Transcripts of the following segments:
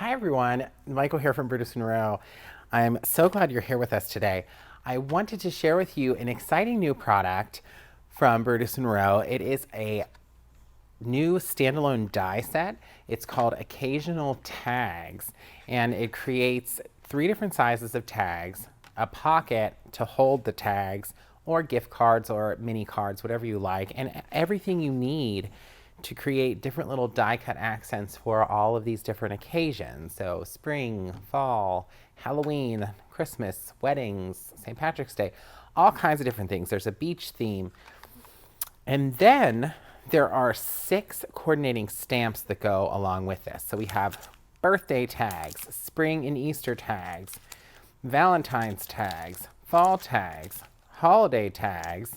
Hi everyone, Michael here from Brutus Monroe. I'm so glad you're here with us today. I wanted to share with you an exciting new product from Brutus Monroe. It is a new standalone die set. It's called Occasional Tags, and it creates 3 different sizes of tags, a pocket to hold the tags, or gift cards or mini cards, whatever you like, and everything you need to create different little die cut accents for all of these different occasions. So spring, fall, Halloween, Christmas, weddings, St. Patrick's Day, all kinds of different things. There's a beach theme. And then there are 6 coordinating stamps that go along with this. So we have birthday tags, spring and Easter tags, Valentine's tags, fall tags, holiday tags,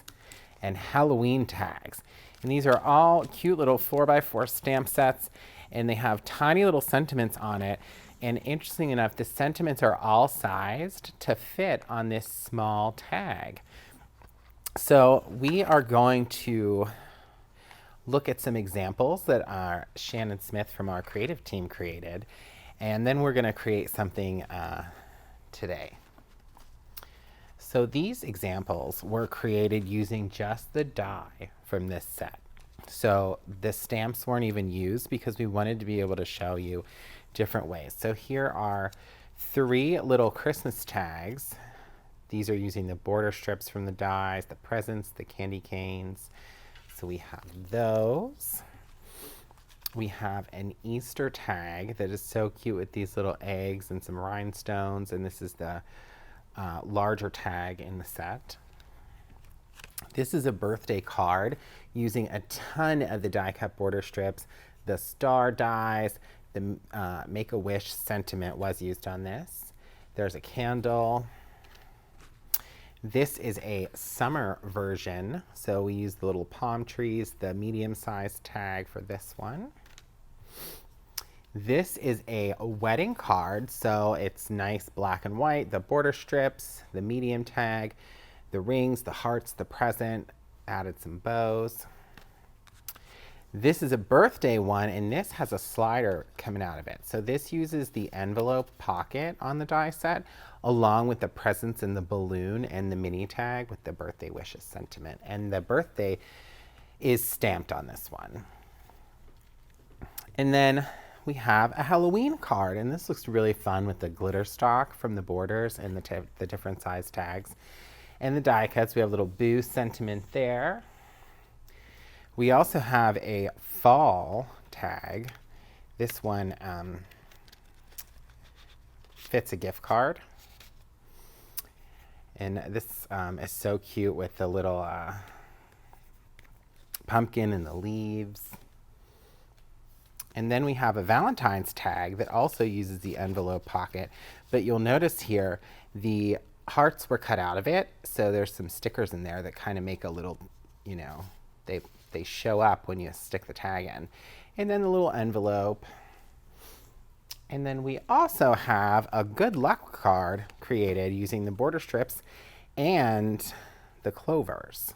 and Halloween tags. And these are all cute little 4x4 stamp sets, and they have tiny little sentiments on it. And interesting enough, the sentiments are all sized to fit on this small tag. So we are going to look at some examples that our Shannon Smith from our creative team created, and then we're going to create something today. So these examples were created using just the die from this set. So the stamps weren't even used because we wanted to be able to show you different ways. So here are 3 little Christmas tags. These are using the border strips from the dies, the presents, the candy canes. So we have those. We have an Easter tag that is so cute with these little eggs and some rhinestones, and this is the larger tag in the set. This is a birthday card using a ton of the die cut border strips, the star dies, the Make-A-Wish sentiment was used on this. There's a candle. This is a summer version, so we use the little palm trees, the medium-sized tag for this one. This is a wedding card, so it's nice black and white, the border strips, the medium tag, the rings, the hearts, the present, added some bows. This is a birthday one, and this has a slider coming out of it. So this uses the envelope pocket on the die set, along with the presents and the balloon and the mini tag with the birthday wishes sentiment. And the birthday is stamped on this one. And then we have a Halloween card, and this looks really fun with the glitter stock from the borders and the different size tags. And the die cuts, we have a little boo sentiment there. We also have a fall tag. This one fits a gift card. And this is so cute with the little pumpkin and the leaves. And then we have a Valentine's tag that also uses the envelope pocket. But you'll notice here the hearts were cut out of it. So there's some stickers in there that kind of make a little, you know, they show up when you stick the tag in. And then the little envelope. And then we also have a good luck card created using the border strips and the clovers.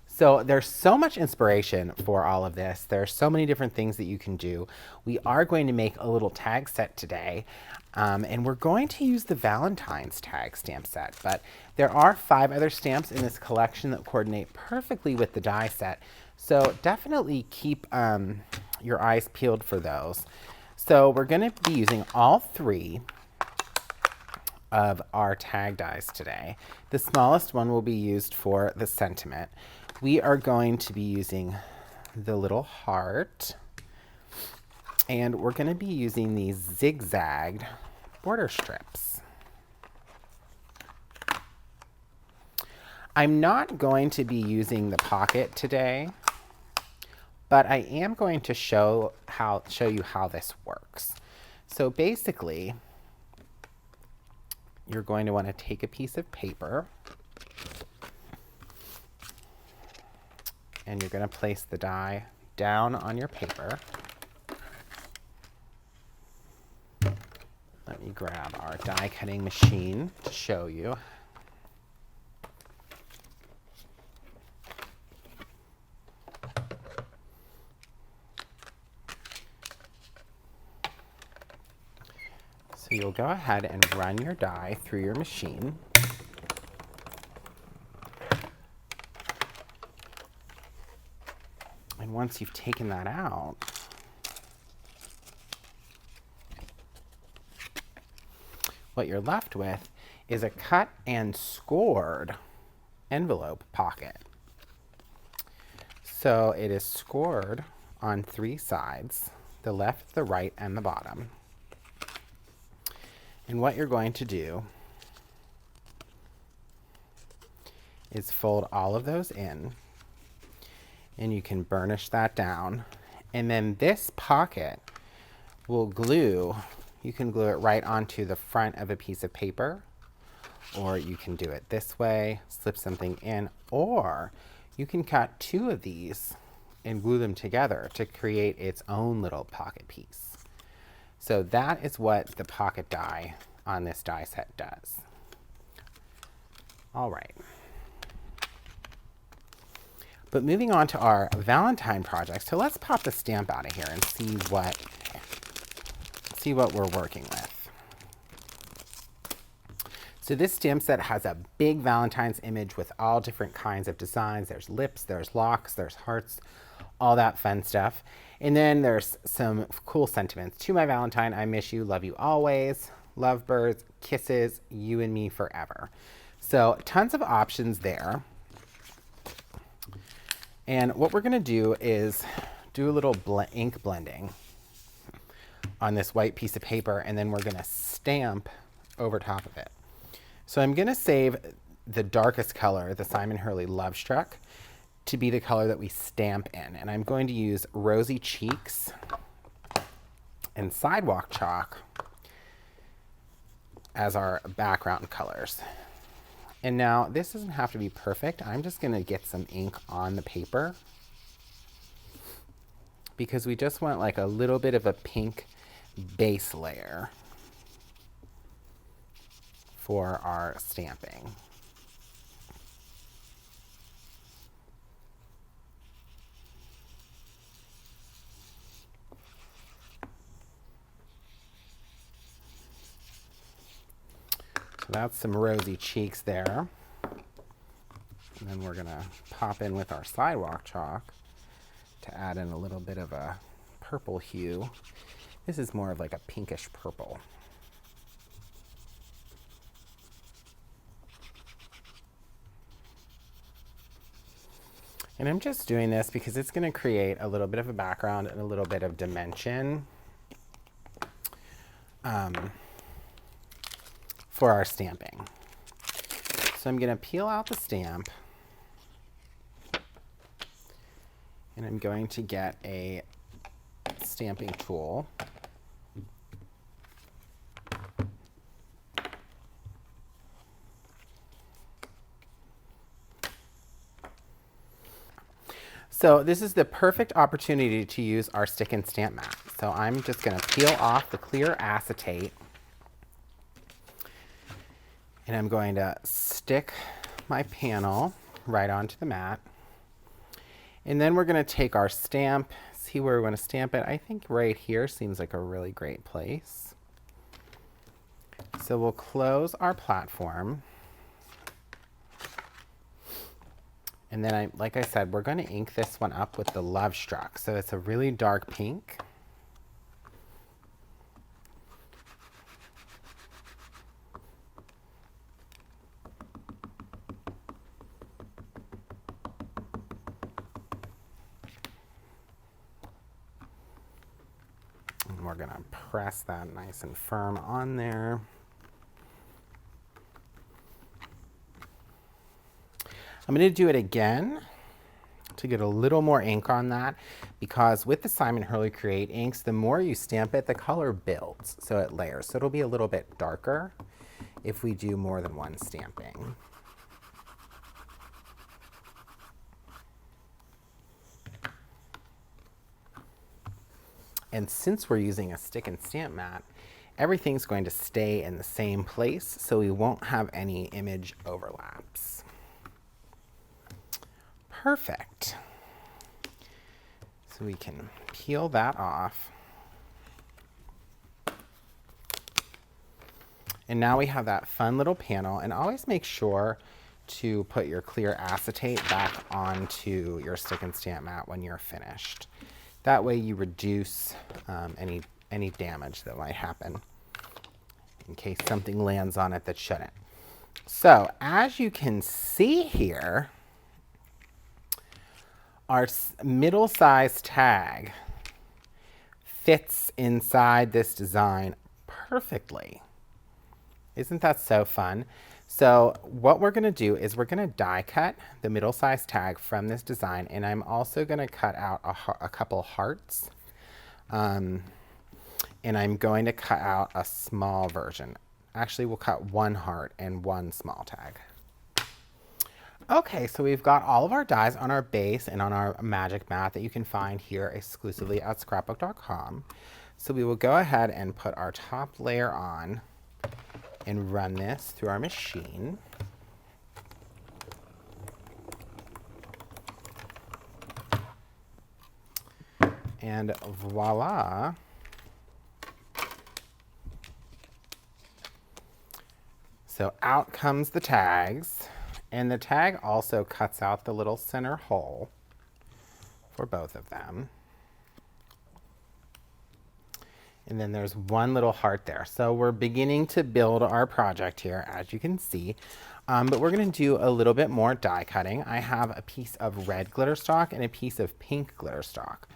So there's so much inspiration for all of this. There are so many different things that you can do. We are going to make a little tag set today, and we're going to use the Valentine's tag stamp set. But there are 5 other stamps in this collection that coordinate perfectly with the die set. So definitely keep your eyes peeled for those. So we're going to be using all 3 of our tag dies today. The smallest one will be used for the sentiment. We are going to be using the little heart, and we're going to be using these zigzagged border strips. I'm not going to be using the pocket today, but I am going to show you how this works. So basically, you're going to want to take a piece of paper, and you're going to place the die down on your paper. Let me grab our die cutting machine to show you. So you'll go ahead and run your die through your machine. And once you've taken that out, what you're left with is a cut and scored envelope pocket. So it is scored on 3 sides, the left, the right, and the bottom. And what you're going to do is fold all of those in, and you can burnish that down. And then this pocket will glue, you can glue it right onto the front of a piece of paper, or you can do it this way, slip something in, or you can cut 2 of these and glue them together to create its own little pocket piece. So that is what the pocket die on this die set does. All right. But moving on to our Valentine project, so let's pop the stamp out of here and see what we're working with. So this stamp set has a big Valentine's image with all different kinds of designs. There's lips, there's locks, there's hearts, all that fun stuff. And then there's some cool sentiments. To my Valentine, I miss you, love you always, lovebirds, kisses, you and me forever. So tons of options there. And what we're going to do is do a little ink blending on this white piece of paper, and then we're going to stamp over top of it. So I'm going to save the darkest color, the Simon Hurley Love Struck, to be the color that we stamp in. And I'm going to use Rosy Cheeks and Sidewalk Chalk as our background colors. And now this doesn't have to be perfect. I'm just going to get some ink on the paper because we just want like a little bit of a pink base layer for our stamping. So that's some Rosy Cheeks there. And then we're going to pop in with our Sidewalk Chalk to add in a little bit of a purple hue. This is more of like a pinkish purple. And I'm just doing this because it's going to create a little bit of a background and a little bit of dimension for our stamping. So I'm going to peel out the stamp, and I'm going to get a stamping tool. So this is the perfect opportunity to use our stick and stamp mat. So I'm just going to peel off the clear acetate, and I'm going to stick my panel right onto the mat. And then we're going to take our stamp, see where we want to stamp it. I think right here seems like a really great place. So we'll close our platform. And then, like I said, we're going to ink this one up with the Love Struck. So it's a really dark pink. And we're going to press that nice and firm on there. I'm going to do it again to get a little more ink on that, because with the Simon Hurley Create inks, the more you stamp it, the color builds, so it layers. So it'll be a little bit darker if we do more than one stamping. And since we're using a stick and stamp mat, everything's going to stay in the same place, so we won't have any image overlaps. Perfect. So we can peel that off. And now we have that fun little panel, and always make sure to put your clear acetate back onto your stick and stamp mat when you're finished. That way you reduce any damage that might happen in case something lands on it that shouldn't. So as you can see here, our middle-sized tag fits inside this design perfectly. Isn't that so fun? So what we're going to do is we're going to die cut the middle-sized tag from this design, and I'm also going to cut out a couple hearts, and I'm going to cut out a small version. Actually, we'll cut one heart and one small tag. Okay, so we've got all of our dies on our base and on our magic mat that you can find here exclusively at Scrapbook.com. So we will go ahead and put our top layer on and run this through our machine. And voila. So out comes the tags, and the tag also cuts out the little center hole for both of them. And then there's one little heart there. So we're beginning to build our project here, as you can see. But we're going to do a little bit more die cutting. I have a piece of red glitter stock and a piece of pink glitter stock.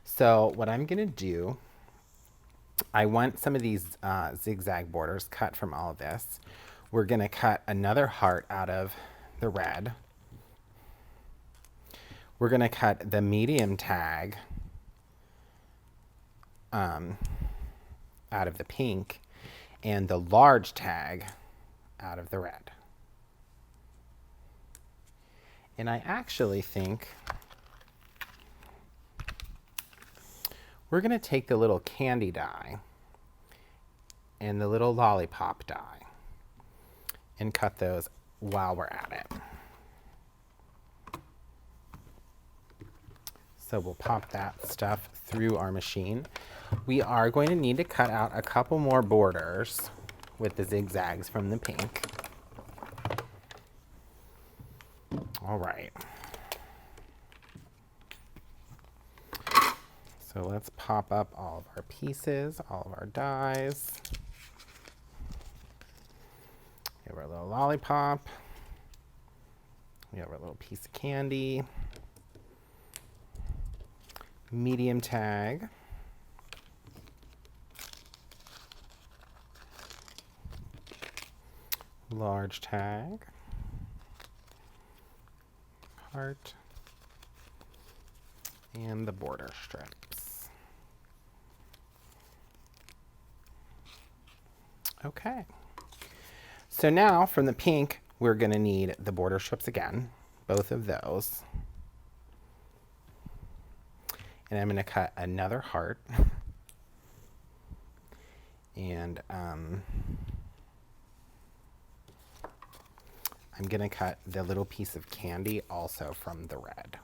So what I'm going to do, I want some of these zigzag borders cut from all of this. We're going to cut another heart out of the red. We're going to cut the medium tag out of the pink, and the large tag out of the red. And I actually think we're going to take the little candy die and the little lollipop die and cut those while we're at it. So we'll pop that stuff through our machine. We are going to need to cut out a couple more borders with the zigzags from the pink. All right. So let's pop up all of our pieces, all of our dies. We have our little lollipop. We have our little piece of candy. Medium tag. Large tag. Heart. And the border strips. Okay. So now from the pink, we're going to need the border strips again, both of those. And I'm going to cut another heart. And I'm going to cut the little piece of candy also from the red.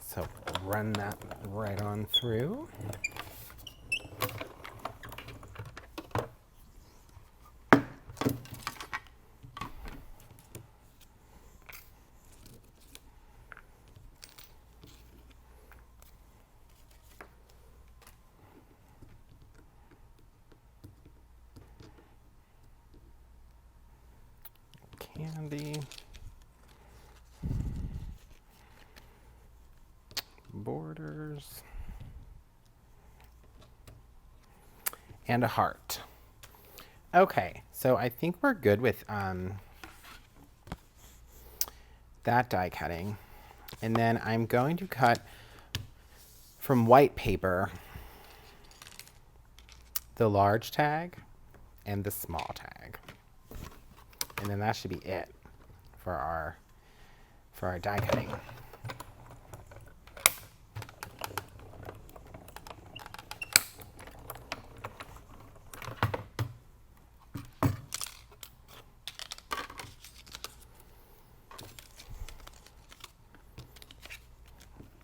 So run that right on through. Candy. Borders. And a heart. Okay, so I think we're good with that die cutting. And then I'm going to cut from white paper the large tag and the small tag. And then that should be it for our die cutting.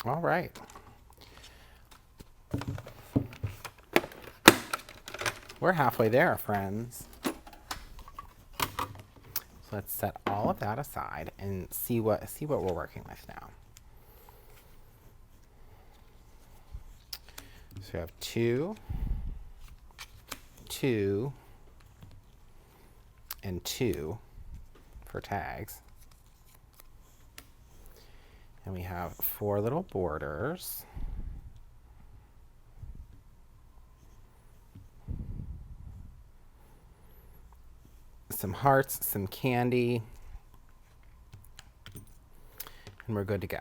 All right. We're halfway there, friends. So let's set all of that aside and see what we're working with now. So we have 2, 2, and 2 for tags. And we have 4 little borders. Some hearts, some candy, and we're good to go.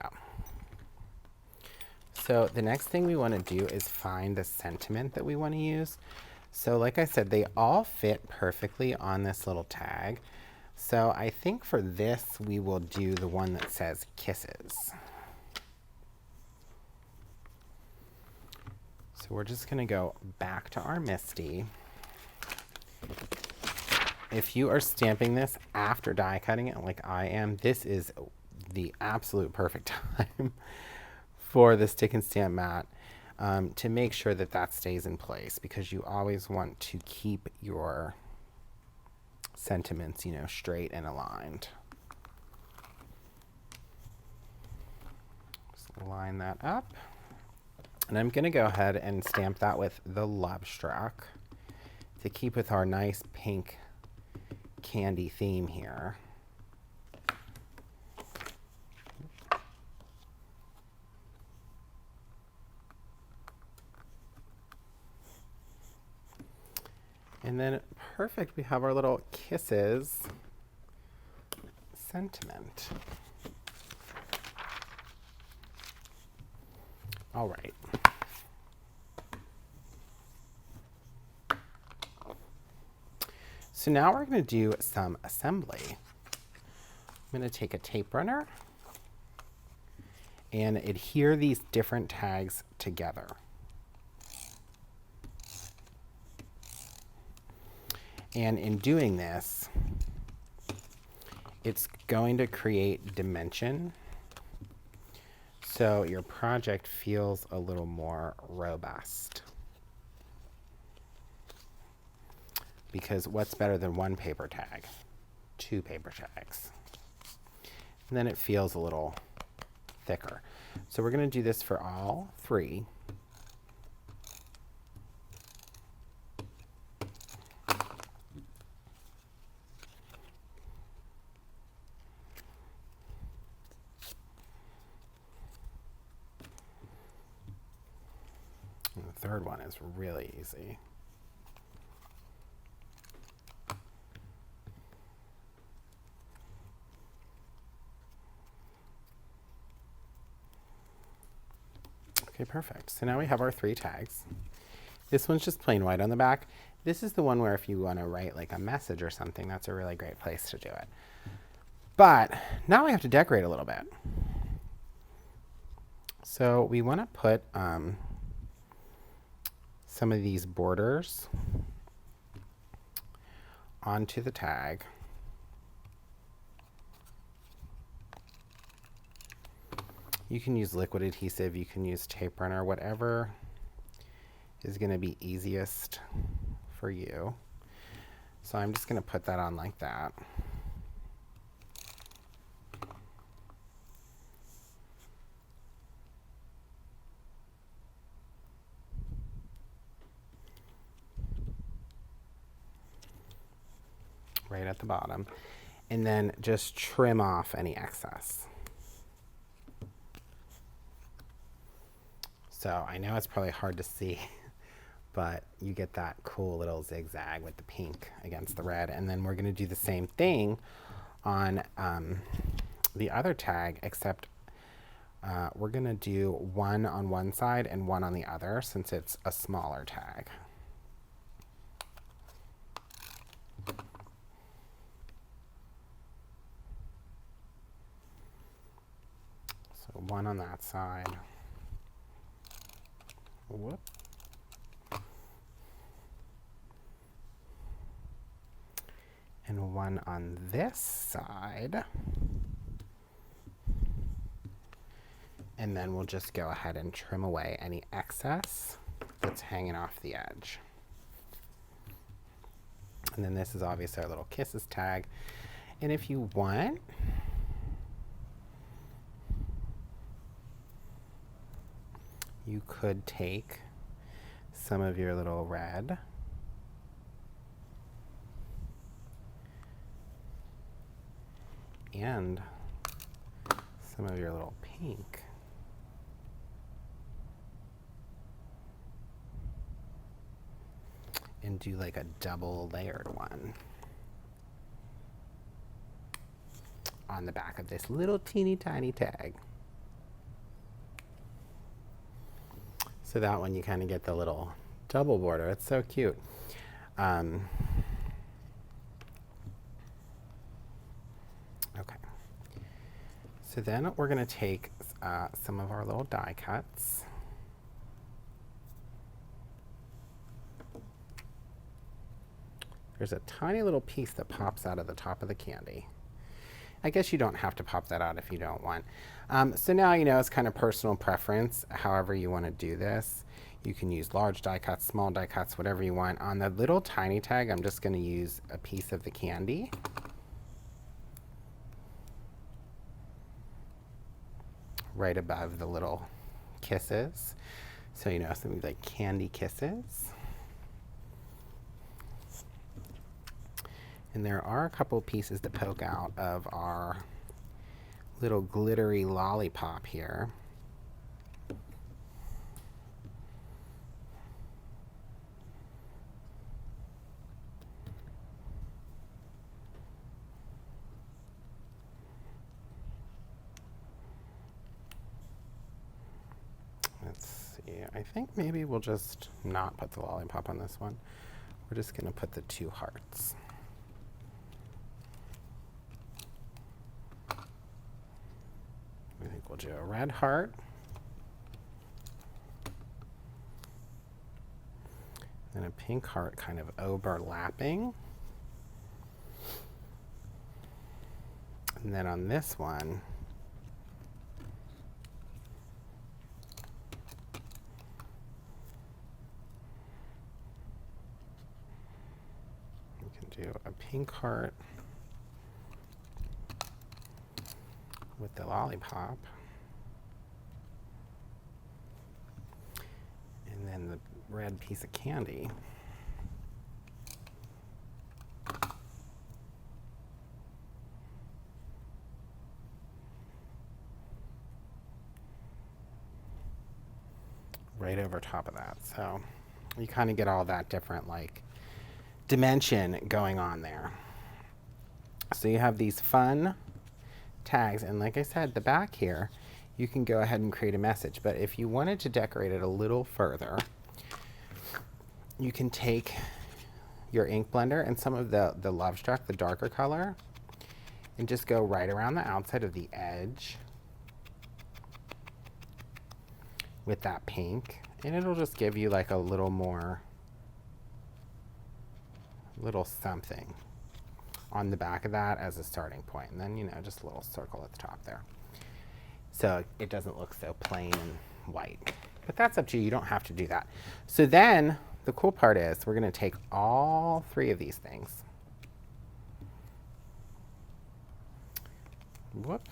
So the next thing we want to do is find the sentiment that we want to use. So like I said, they all fit perfectly on this little tag. So I think for this, we will do the one that says kisses. So we're just going to go back to our Misty. If you are stamping this after die cutting it like I am, this is the absolute perfect time for the stick and stamp mat to make sure that that stays in place, because you always want to keep your sentiments, you know, straight and aligned. Just line that up. And I'm going to go ahead and stamp that with the Love Struck to keep with our nice pink candy theme here. And then perfect, we have our little kisses sentiment. All right. So now we're going to do some assembly. I'm going to take a tape runner and adhere these different tags together. And in doing this, it's going to create dimension, so your project feels a little more robust. Because what's better than one paper tag? 2 paper tags. And then it feels a little thicker. So we're going to do this for all 3. And the third one is really easy. Okay, perfect. So now we have our 3 tags. This one's just plain white on the back. This is the one where if you want to write like a message or something, that's a really great place to do it. But now we have to decorate a little bit. So we want to put some of these borders onto the tag. You can use liquid adhesive, you can use tape runner, whatever is going to be easiest for you. So I'm just going to put that on like that. Right at the bottom. And then just trim off any excess. So I know it's probably hard to see, but you get that cool little zigzag with the pink against the red. And then we're going to do the same thing on the other tag, except we're going to do one on one side and one on the other since it's a smaller tag. So one on that side. Whoop. And one on this side. And then we'll just go ahead and trim away any excess that's hanging off the edge. And then this is obviously our little kisses tag. And if you want, you could take some of your little red and some of your little pink and do like a double layered one on the back of this little teeny tiny tag. So that one you kind of get the little double border. It's so cute. Okay. So then we're going to take some of our little die cuts. There's a tiny little piece that pops out of the top of the candy. I guess you don't have to pop that out if you don't want. So now you know it's kind of personal preference, however you want to do this. You can use large die cuts, small die cuts, whatever you want. On the little tiny tag, I'm just going to use a piece of the candy. Right above the little kisses. So you know, something like candy kisses. And there are a couple pieces that poke out of our little glittery lollipop here. Let's see, I think maybe we'll just not put the lollipop on this one. We're just going to put the two hearts. I think we'll do a red heart. And a pink heart kind of overlapping. And then on this one, we can do a pink heart with the lollipop, and then the red piece of candy. Right over top of that. So you kind of get all that different like dimension going on there. So you have these fun tags, and like I said, the back here you can go ahead and create a message, but if you wanted to decorate it a little further, you can take your ink blender and some of the Love Struck, the darker color, and just go right around the outside of the edge with that pink, and it'll just give you like a little more, little something on the back of that as a starting point. And then, you know, just a little circle at the top there. So it doesn't look so plain and white. But that's up to you. You don't have to do that. So then the cool part is we're going to take all three of these things. Whoop.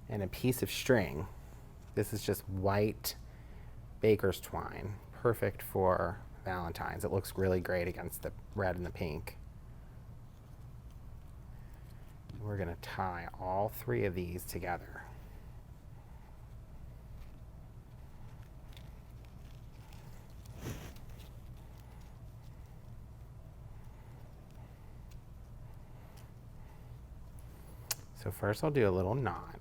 And a piece of string. This is just white baker's twine. Perfect for Valentine's. It looks really great against the red and the pink. We're going to tie all three of these together. So first I'll do a little knot.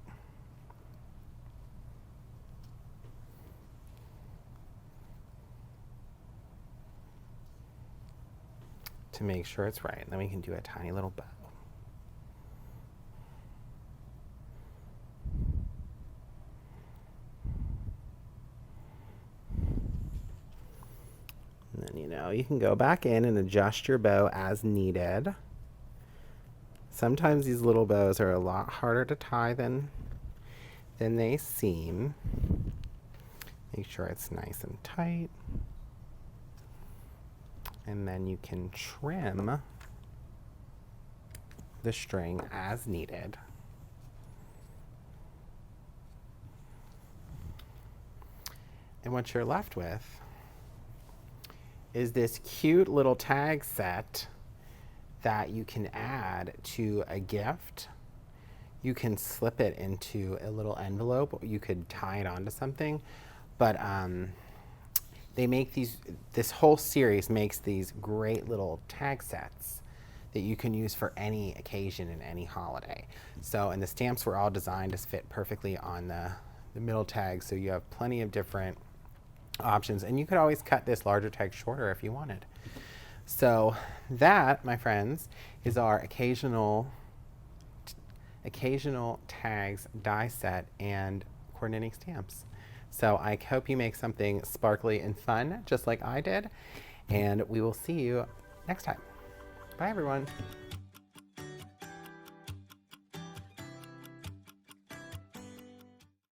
To make sure it's right. Then we can do a tiny little bow. And then, you know, you can go back in and adjust your bow as needed. Sometimes these little bows are a lot harder to tie than they seem. Make sure it's nice and tight. And then you can trim the string as needed. And what you're left with is this cute little tag set that you can add to a gift. You can slip it into a little envelope, or you could tie it onto something. But they make these, this whole series makes these great little tag sets that you can use for any occasion and any holiday. So, and the stamps were all designed to fit perfectly on the middle tag, so you have plenty of different options. And you could always cut this larger tag shorter if you wanted. So that, my friends, is our occasional tags die set and coordinating stamps. So I hope you make something sparkly and fun, just like I did. And we will see you next time. Bye, everyone.